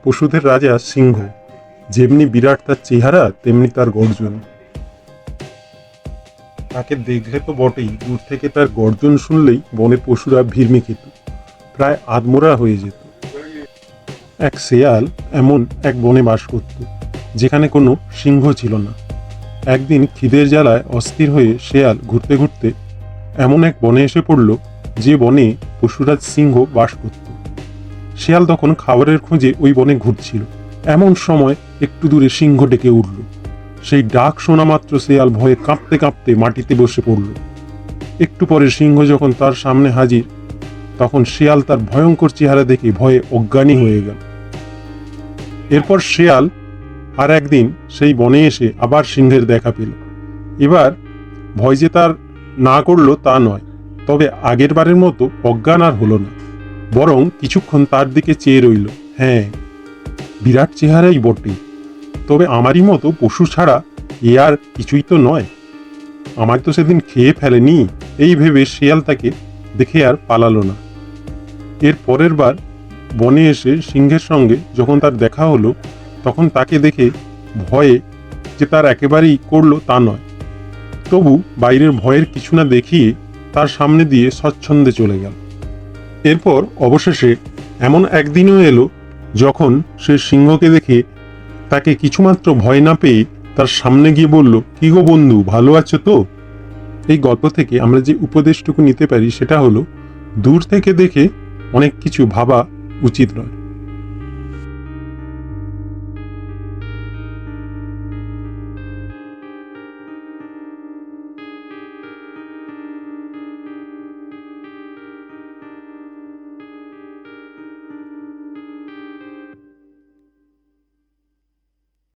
পশুদের রাজা সিংহ। যেমনি বিরাট তার চেহারা, তেমনি তার গর্জন। তাকে দেখলে তো বটেই, দূর থেকে তার গর্জন শুনলেই বনের পশুরা ভিড়মি খেত, প্রায় আধমরা হয়ে যেত। এক শেয়াল এমন এক বনে বাস করত, যেখানে কোনো সিংহ ছিল না। একদিন খিদের জ্বালায় অস্থির হয়ে শেয়াল ঘুরতে ঘুরতে এমন এক বনে এসে পড়ল, যে বনে পশুরাজ সিংহ বাস করত। শেয়াল তখন খাবারের খোঁজে ওই বনে ঘুরছিল। এমন সময় একটু দূরে সিংহ ডেকে উঠল। সেই ডাক শোনা মাত্র শেয়াল ভয়ে কাঁপতে কাঁপতে মাটিতে বসে পড়ল। একটু পরে সিংহ যখন তার সামনে হাজির, তখন শেয়াল তার ভয়ঙ্কর চেহারা দেখে ভয়ে অজ্ঞানী হয়ে গেল। এরপর শেয়াল আর একদিন সেই বনে এসে আবার সিংহের দেখা পেল। এবার ভয় যে তার না করলো তা নয়, তবে আগের বারের মতো অজ্ঞান আর হলো না, বরং কিছুক্ষণ তার দিকে চেয়ে রইল। হ্যাঁ, বিরাট চেহারাই বটে, তবে আমারই মতো পশু ছাড়া এ আর কিছুই তো নয়। আমার তো সেদিন খেয়ে ফেলেনি, এই ভেবে শেয়াল তাকে দেখে আর পালালো না। এর পরের বার বনে এসে সিংহের সঙ্গে যখন তার দেখা হলো, তখন তাকে দেখে ভয়ে যে তার একেবারেই করলো তা নয়, তবু বাইরের ভয়ের কিছু না দেখিয়ে তার সামনে দিয়ে স্বচ্ছন্দে চলে গেল। এরপর অবশেষে এমন একদিনও এলো, যখন সে সিংহকে দেখে তাকে কিছুমাত্র ভয় না পেয়ে তার সামনে গিয়ে বলল, কি গো বন্ধু, ভালো আছো তো? এই গল্প থেকে আমরা যে উপদেশটুকু নিতে পারি সেটা হলো, দূর থেকে দেখে অনেক কিছু ভাবা উচিত নয়।